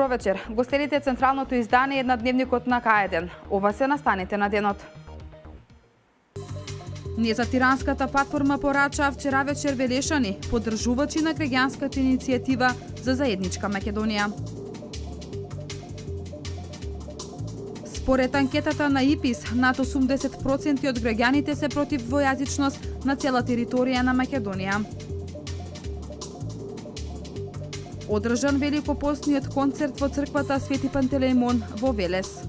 Добро вечер. Го следите централното издание на Дневникот на К1. Ова се настаните на денот. Не за тиранската платформа порачаа вчера вечер Велешани, поддржувачи на граѓанската иницијатива за заедничка Македонија. Според анкетата на ИПИС, над 80% од граѓаните се против двојазичност на цела територија на Македонија. Одржан великопостниот концерт во црквата Свети Пантелеимон во Велес.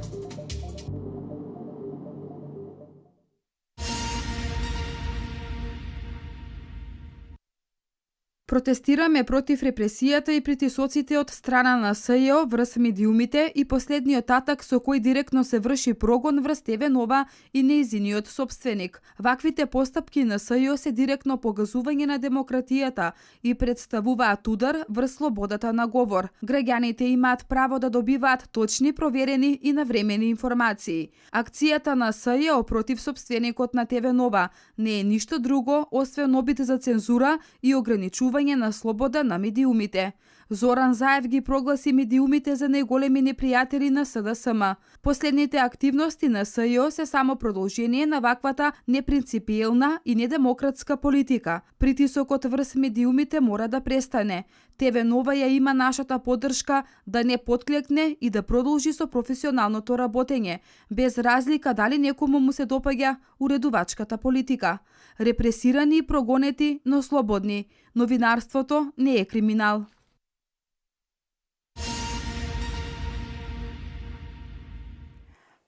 Протестираме против репресијата и притисоците од страна на СЈО врз медиумите и последниот атак со кој директно се врши прогон врз ТВ Нова и нејзиниот собственик. Ваквите постапки на СЈО се директно погазување на демократијата и представуваат удар врз слободата на говор. Граѓаните имаат право да добиваат точни, проверени и навремени информации. Акцијата на СЈО против собственикот на ТВ Нова не е ништо друго освен обид за цензура и ограничување на слобода на медиумите. Зоран Заев ги прогласи медиумите за најголеми непријатели на СДСМ. Последните активности на СЈО се само продолжение на ваквата непринципиелна и недемократска политика. Притисокот врз медиумите мора да престане. ТВ Нова ја има нашата поддршка да не потклекне и да продолжи со професионалното работење, без разлика дали некому му се допаѓа уредувачката политика. Репресирани и прогонети, но слободни. Новинарството не е криминал.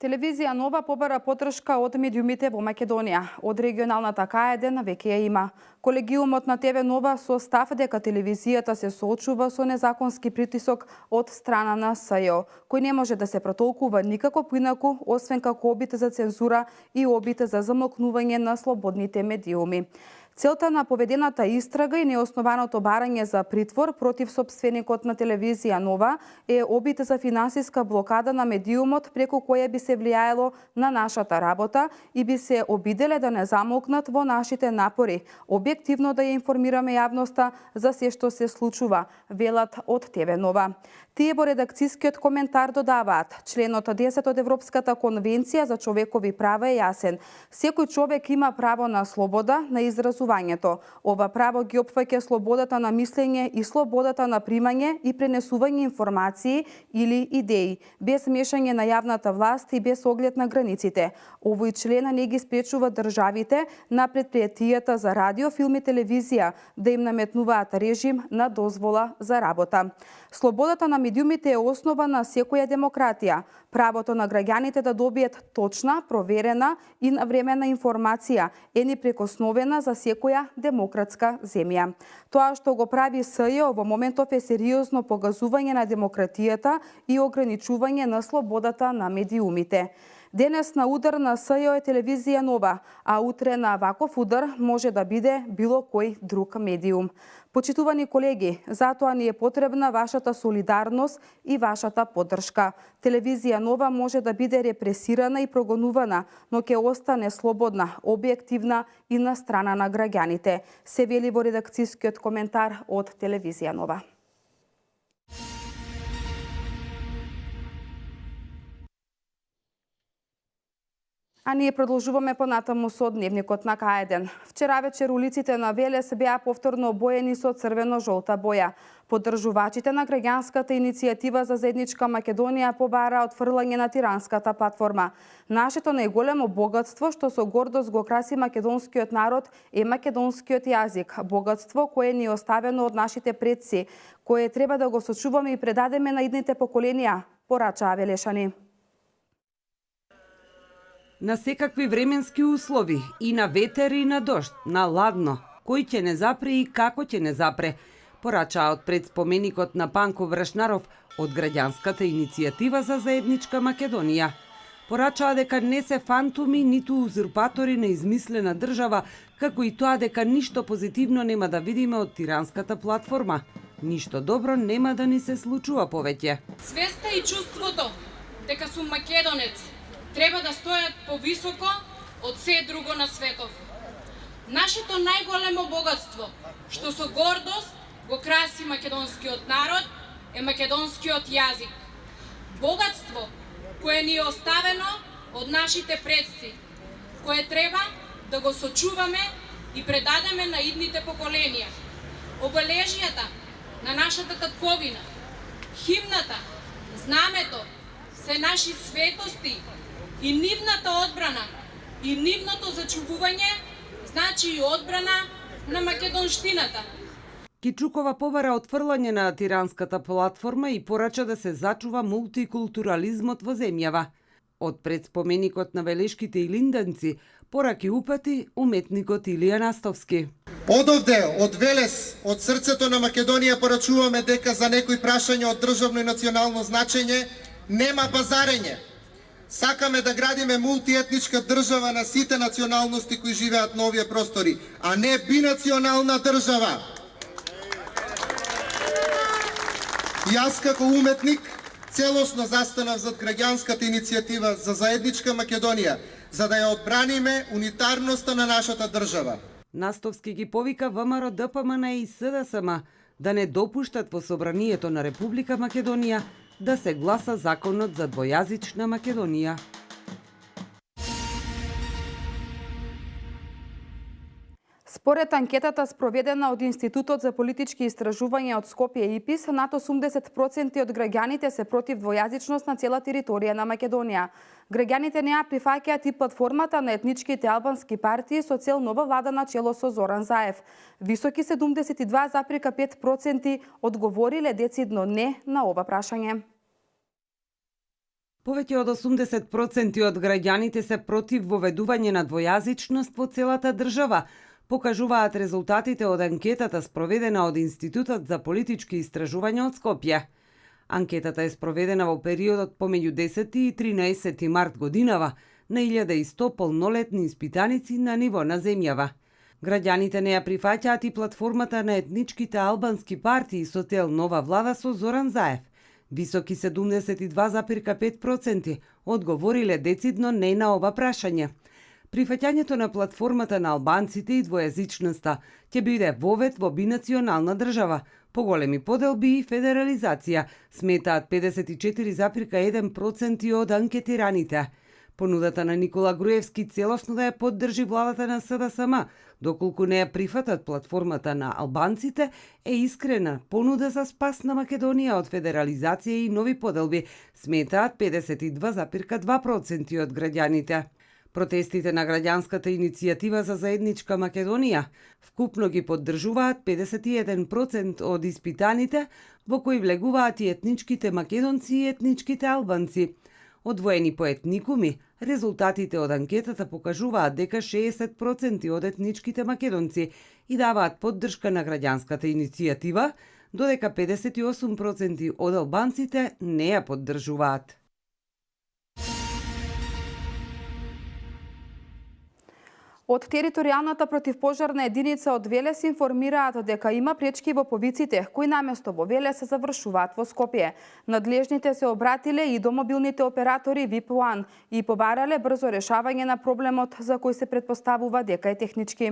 Телевизија Нова побара подршка од медиумите во Македонија. Од регионалната К1 веќе ја има. Колегиумот на ТВ Нова со став дека телевизијата се соочува со незаконски притисок од страна на СЈО, кој не може да се протолкува никако поинаку, освен како обид за цензура и обид за замолкнување на слободните медиуми. Целта на поведената истрага и неоснованото барање за притвор против собственикот на телевизија Нова е обид за финансиска блокада на медиумот преку која би се влијаело на нашата работа и би се обиделе да не замолкнат во нашите напори, објективно да ја информираме јавноста за се што се случува, велат од ТВ Нова. Тие во редакцискиот коментар додаваат: членот 10 од Европската конвенција за човекови права е јасен. Секој човек има право на слобода на изразувањето. Ова право ги опфаќа слободата на мислење и слободата на примање и пренесување информации или идеи, без мешање на јавната власт и без оглед на границите. Овој член не ги спречува државите на претпријатијата за радио, филм и телевизија да им наметнуваат режим на дозвола за работа. Слободата на медиумите е основа на секоја демократија. Правото на граѓаните да добијат точна, проверена и навременна информација е непрекосновена за секоја демократска земја. Тоа што го прави СЈО во моментов е сериозно погазување на демократијата и ограничување на слободата на медиумите. Денес на удар на СЈО е телевизија Нова, а утре на ваков удар може да биде било кој друг медиум. Почитувани колеги, затоа ни е потребна вашата солидарност и вашата поддршка. Телевизија Нова може да биде репресирана и прогонувана, но ќе остане слободна, објективна и на страна на граѓаните, се вели во редакцискиот коментар од Телевизија Нова. А ние продолжуваме понатаму со Дневникот на К1. Вчера вечер улиците на Велес беа повторно обоени со црвено-жолта боја. Поддржувачите на граѓанската иницијатива за заедничка Македонија побара отфрлање на тиранската платформа. Нашето најголемо богатство што со гордост го краси македонскиот народ е македонскиот јазик, богатство кое ни е оставено од нашите предци, кое треба да го сочуваме и предадеме на идните поколенија, порачаа Велешани. На секакви временски услови, и на ветер и на дожд, на ладно, кој ќе не запре и како ќе не запре, порачаа од пред споменикот на Панко Вршнаров од граѓанската иницијатива за заедничка Македонија. Порачаа дека не се фантуми ниту узурпатори на измислена држава, како и тоа дека ништо позитивно нема да видиме од тиранската платформа. Ништо добро нема да ни се случува повеќе. Свеста и чувството дека сум македонец треба да стојат повисоко од се друго на светов. Нашето најголемо богатство, што со гордост го краси македонскиот народ, е македонскиот јазик. Богатство кое ни е оставено од нашите предци, кое треба да го сочуваме и предадеме на идните поколенија. Обележјата на нашата татковина, химната, знамето, се наши светости и нивната одбрана и нивното зачувување значи и одбрана на македонштината. Кичукова побара отфрлање на тиранската платформа и порача да се зачува мултикултурализмот во земјава. Од предспоменикот на Велешките и Линданци пораки упати уметникот Илија Настовски. Одовде, од Велес, од срцето на Македонија порачуваме дека за некои прашања од државно и национално значење нема базарење. Сакаме да градиме мултиетничка држава на сите националности кои живеат на овие простори, а не бинационална држава. Јас како уметник целосно застанав зад граѓанската иницијатива за заедничка Македонија, за да ја одбраниме унитарноста на нашата држава. Настовски ги повика ВМРО, ДПМН и СДСМ да не допуштат во Собранието на Република Македонија да се гласа законот за двојазична Македонија. Според анкетата спроведена од Институтот за политички истражувања од Скопје ИПИС, над 80% од граѓаните се против двојазичност на цела територија на Македонија. Граѓаните не ја прифаќаат и платформата на етничките албански партии со цел нова влада на чело со Зоран Заев. Високи 72,5% одговориле децидно не на ова прашање. Повеќе од 80% од граѓаните се против воведување на двојазичност во целата држава, покажуваат резултатите од анкетата спроведена од Институтот за политички истражувања од Скопје. Анкетата е спроведена во периодот помеѓу 10 и 13 март годинава на 1100 полнолетни испитаници на ниво на земјава. Граѓаните не ја прифаќаат и платформата на етничките албански партии со цел нова влада со Зоран Заев. Високи 72,5% одговориле децидно не на ова прашање. Прифаќањето на платформата на албанците и двојазичноста ќе биде вовед во бинационална држава, поголеми поделби и федерализација, сметаат 54,1% од анкетираните. Понудата на Никола Груевски целосно да ја поддржи владата на СДСМ, доколку не ја прифатат платформата на албанците, е искрена понуда за спас на Македонија од федерализација и нови поделби, сметаат 52,2% од граѓаните. Протестите на граѓанската иницијатива за заедничка Македонија вкупно ги поддржуваат 51% од испитаните, во кои влегуваат и етничките македонци и етничките албанци. Одвоени по етникуми, резултатите од анкетата покажуваат дека 60% од етничките македонци и даваат поддршка на граѓанската иницијатива, додека 58% од албанците не ја поддржуваат. Од територијалната противпожарна единица од Велес информираат дека има пречки во повиците, кои наместо во Велес се завршуваат во Скопје. Надлежните се обратиле и до мобилните оператори VIP1 и побарале брзо решавање на проблемот за кој се претпоставува дека е технички.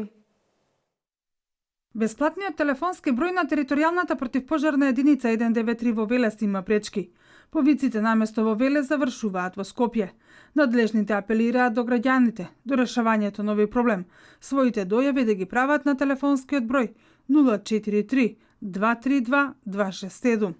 Бесплатниот телефонски број на територијалната противпожарна единица 193 во Велес има пречки. Повиците наместо во Велес завршуваат во Скопје. Надлежните апелираат до граѓаните, до решавањето на овој проблем, своите дојави да ги прават на телефонскиот број 043 232 267.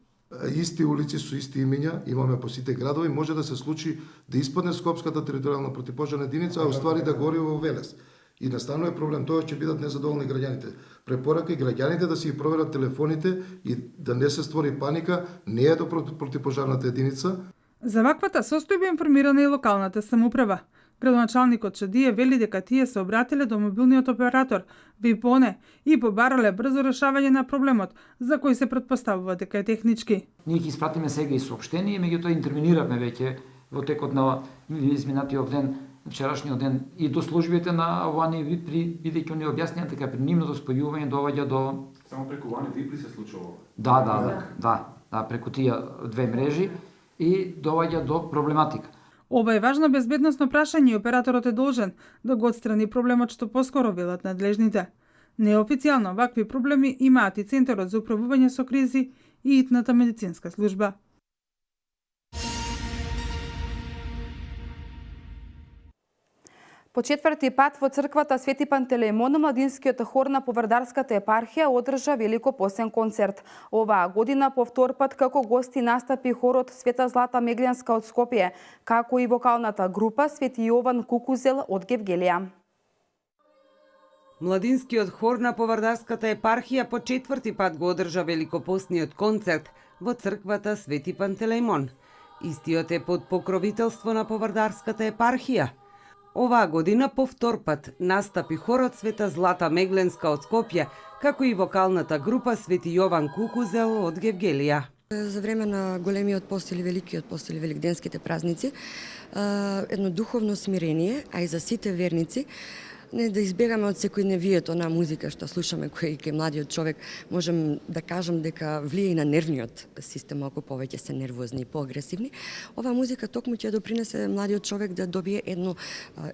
Исти улици со исти имиња имаме по сите градови, може да се случи да испадне Скопската територијална противпожарна единица, а уствари да гори во Велес. И настанува проблем, тоа ќе бидат незадоволни граѓаните. Препорака и граѓаните да си ги проверат телефоните и да не се створи паника, не е до противпожарната единица. За ваквата состојба информирана и локалната самоуправа. Градоначалникот Шадие вели дека тие се обратиле до мобилниот оператор VIP1 и побарале брзо решавање на проблемот, за кој се претпоставува дека е технички. Ние ќе испратиме сега и соопштение, меѓутоа интервениравме веќе во текот на изминатиот ден, вчерашниот ден и до службите на Вани VIP, бидејќи они објаснија дека при нивното спојување доаѓа до само преку Вани VIP се случува? Да, преку тие две мрежи и доаѓа до проблематика. Ова е важно безбедносно прашање и операторот е должен да го отстрани проблемот што поскоро, велат надлежните. Неофицијално вакви проблеми имаат и Центарот за управување со кризи и итната медицинска служба. По четврти пат во црквата Свети Пантелеимон младинскиот хор на Повардарската епархија одржа великопосен концерт. Оваа година по втор пат како гости настапи хорот Света Злата Мегленска од Скопје, како и вокалната група Свети Јован Кукузел од Гевгелија. Младинскиот хор на Повардарската епархија по четврти пат го одржа великопосниот концерт во црквата Свети Пантелеимон. Истиот е под покровителство на Повардарската епархија. Оваа година по втор пат настапи хорот Света Злата Мегленска од Скопје, како и вокалната група Свети Јован Кукузел од Гевгелија. За време на големиот пост или великиот пост или великденските празници, едно духовно смирение, а и за сите верници, не да избегаме од секојдневието на музика што слушаме, кој кај младиот човек можем да кажам дека влие и на нервниот систем, малку повеќе се нервозни и поагресивни. Ова музика токму ќе допринесе младиот човек да добие едно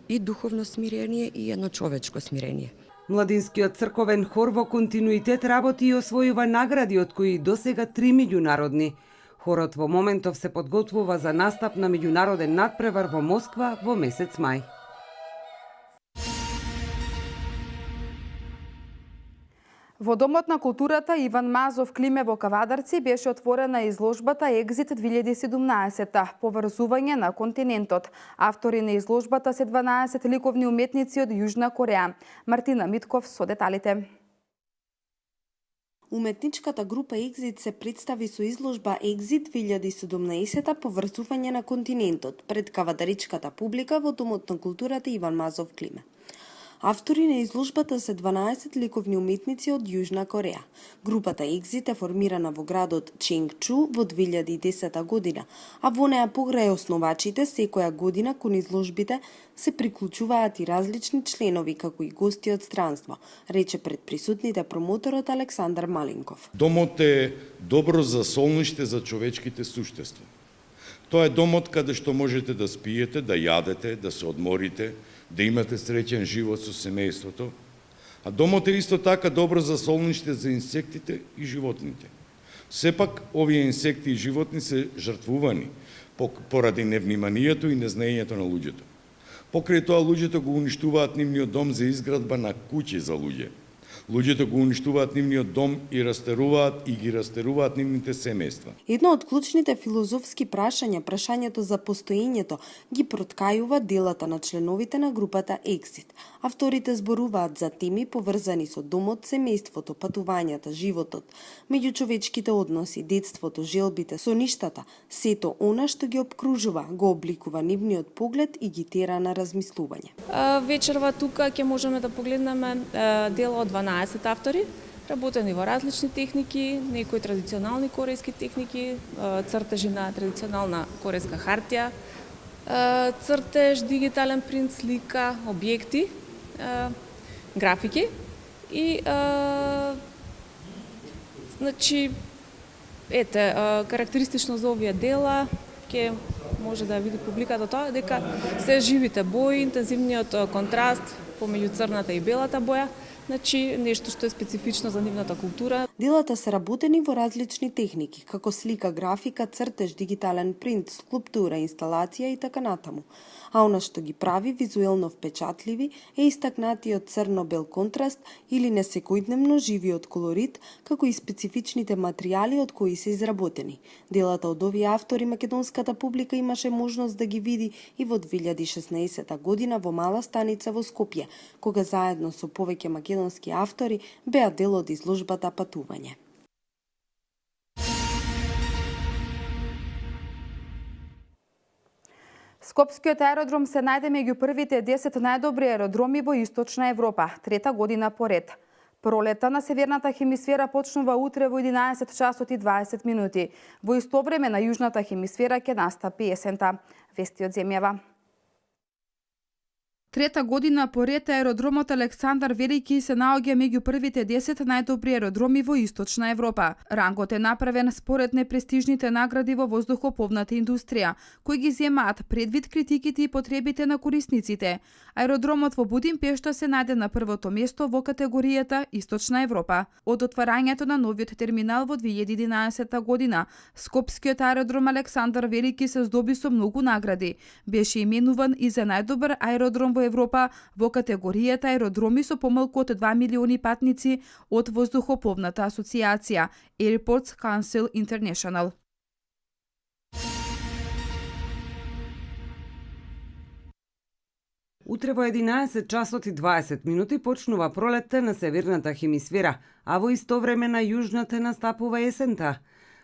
и духовно смирение и едно човечко смирение. Младинскиот црковен хор во континуитет работи и освојува награди, од кои досега 3 меѓународни. Хорот во моментов се подготвува за настап на меѓународен надпревар во Москва во месец мај. Во Домот на културата Иван Мазов Климе во Кавадарци беше отворена изложбата Екзит 2017, поврзување на континентот. Автори на изложбата се 12 ликовни уметници од Јужна Кореја. Мартина Митков со деталите. Уметничката група Екзит се представи со изложба Екзит 2017 поврзување на континентот пред кавадаричката публика во Домот на културата Иван Мазов Климе. Автори на изложбата се 12 ликовни уметници од Јужна Кореја. Групата Екзит е формирана во градот Ченгчу во 2010 година, а во неа покрај основачите секоја година кон изложбите се приклучуваат и различни членови како и гости од странство, рече пред присутните промоторот Александар Маленков. Домот е добро за солниште за човечките суштества. Тоа е домот каде што можете да спиете, да јадете, да се одморите, да имате среќен живот со семејството. А домот е исто така добро за солниште за инсектите и животните. Сепак, овие инсекти и животни се жртвувани поради невниманието и незнаењето на луѓето. Покрај тоа, луѓето го уништуваат нивниот дом за изградба на куќи за луѓе. Луѓето го уништуваат нивниот дом и ги растеруваат нивните семејства. Едно од клучните филозофски прашања, прашањето за постоењето, ги проткајува делата на членовите на групата Екзит. Авторите зборуваат за теми поврзани со домот, семејството, патувањата, животот, меѓучовечките односи, детството, желбите, со ништата, сето она што ги обкружува, го обликува нивниот поглед и ги тера на размислување. Вечерва тука ќе можеме да погледнеме дело од 12 автори, работени во различни техники, некои традиционални корејски техники, цртежи на традиционална корејска хартија, цртеж, дигитален принт, слика, објекти, графики и значи карактеристично за овие дела ќе може да види публиката тоа дека се живите бои, интензивниот контраст помеѓу црната и белата боја, значи нешто што е специфично за нивната култура. Делата се работени во различни техники, како слика, графика, цртеж, дигитален принт, скулптура, инсталација и така натаму. А она што ги прави визуелно впечатливи е истакнатиот црно-бел контраст или несекојдневно живиот колорит, како и специфичните материјали од кои се изработени. Делата од овие автори македонската публика имаше можност да ги види и во 2016 година во Мала станица во Скопје, кога заедно со повеќе македонски автори беа дел од изложбата Патување. Скопскиот аеродром се најде меѓу првите 10 најдобри аеродроми во Источна Европа, трета година поред. Пролета на северната хемисфера почнува утре во 11 часот и 20 минути. Во исто време на јужната хемисфера ќе настапи есента. Вести од земјава. Трета година поред аеродромот Александар Велики се наоѓа меѓу првите 10 најдобри аеродроми во Источна Европа. Рангот е направен според непрестижните награди во воздухопловната индустрија, кои ги земаат предвид критиките и потребите на корисниците. Аеродромот во Будимпешта се најде на првото место во категоријата Источна Европа. Од отварањето на новиот терминал во 2011 година, Скопскиот аеродром Александар Велики се здоби со многу награди. Беше именуван и за најдобар аеродром во Европа во категоријата аеродроми со помалку од 2 милиони патници од воздухопловната асоциација Airports Council International. Утре во 11 часот и 20 минути почнува пролетта на северната хемисфера, а во исто време на јужната настапува есента.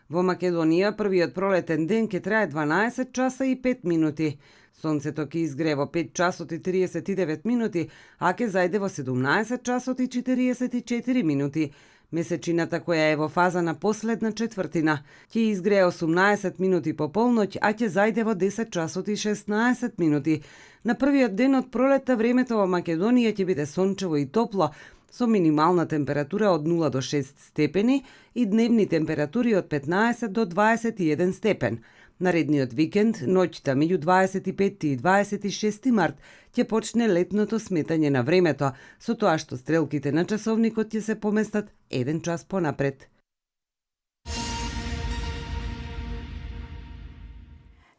Во Македонија првиот пролетен ден ќе трае 12 часа и 5 минути. Сонцето ќе изгрее во 5 часот и 39 минути, а ќе зајде во 17 часот и 44 минути. Месечината која е во фаза на последна четвртина ќе изгрее 18 минути по полноќ, а ќе зајде во 10 часот и 16 минути. На првиот ден од пролетта времето во Македонија ќе биде сончево и топло, со минимална температура од 0 до 6 степени и дневни температури од 15 до 21 степен. Наредниот викенд, ноќта меѓу 25 и 26 март, ќе почне летното сметање на времето, со тоа што стрелките на часовникот ќе се поместат 1 час понапред.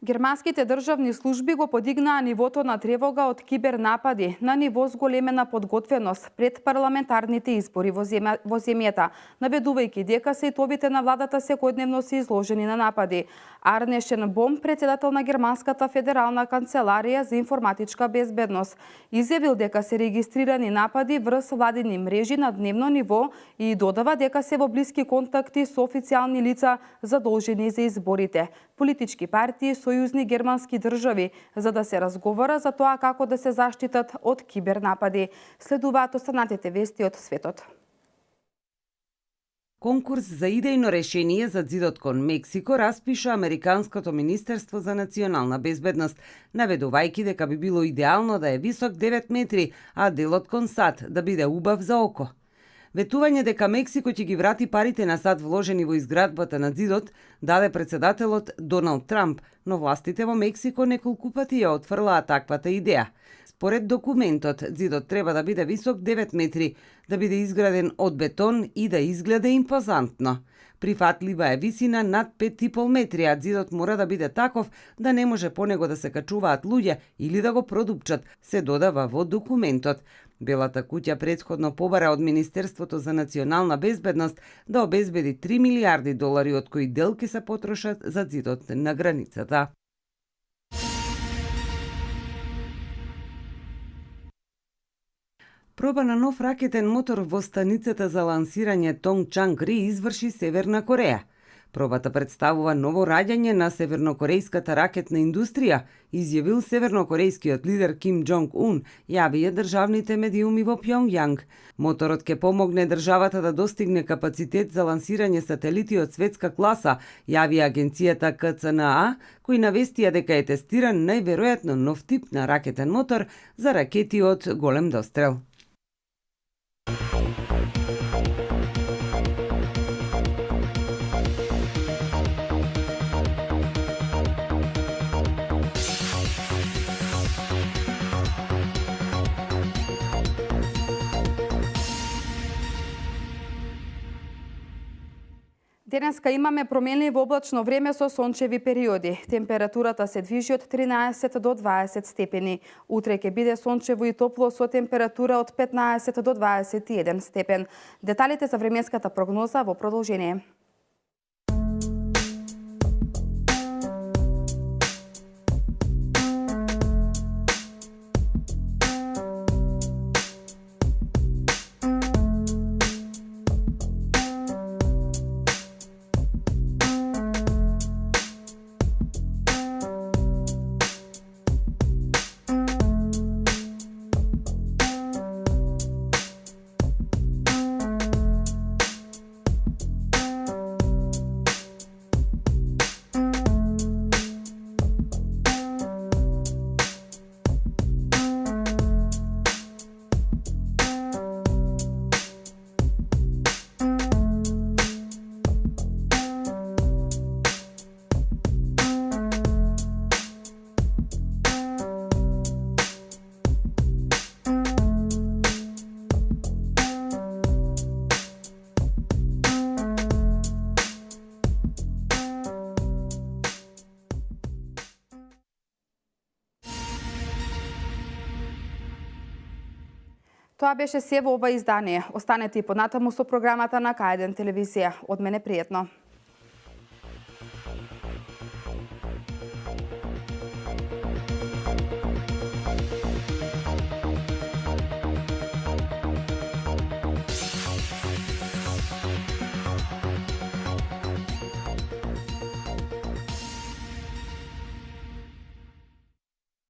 Германските државни служби го подигнаа нивото на тревога од кибернапади на ниво зголемена подготвеност пред парламентарните избори во земјата, наведувајќи дека сејтовите на владата секојдневно се изложени на напади. Арне Шенбом, председател на Германската федерална канцеларија за информатичка безбедност, изјавил дека се регистрирани напади врз владини мрежи на дневно ниво и додава дека се во блиски контакти со официјални лица задолжени за изборите, политички партии, сојузни германски држави, за да се разговара за тоа како да се заштитат од кибернапади. Следуваат останатите вести од светот. Конкурс за идејно решение за ѕидот кон Мексико распиша Американското министерство за национална безбедност, наведувајќи дека би било идеално да е висок 9 метри, а делот кон САД да биде убав за око. Ветување дека Мексико ќе ги врати парите на САД вложени во изградбата на ѕидот даде председателот Доналд Трамп, но властите во Мексико неколку пати ја отфрлаа таквата идеја. Според документот, ѕидот треба да биде висок 9 метри, да биде изграден од бетон и да изгледа импозантно. Прифатлива е висина над 5,5 метри, а ѕидот мора да биде таков да не може по него да се качуваат луѓе или да го продупчат, се додава во документот. Белата куќа претходно побара од Министерството за национална безбедност да обезбеди $3 милиарди, од кои дел ќе се потрошат за ѕидот на границата. Проба на нов ракетен мотор во станицата за лансирање Тонгчанг-ри изврши Северна Кореја. Пробата представува ново раѓање на севернокорејската ракетна индустрија, изјавил севернокорејскиот лидер Ким Џонг-ун, јавија државните медиуми во Пјонгјанг. Моторот ќе помогне државата да достигне капацитет за лансирање сателити од светска класа, јави агенцијата КЦНА, кој навестија дека е тестиран најверојатно нов тип на ракетен мотор за ракети од голем дострел. Денеска имаме променливо облачно време со сончеви периоди. Температурата се движи од 13 до 20 степени. Утре ќе биде сончево и топло со температура од 15 до 21 степен. Деталите за временската прогноза во продолжение. Тоа беше се во ова издание. Останете и понатаму со програмата на К1 телевизија. Од мене пријатно.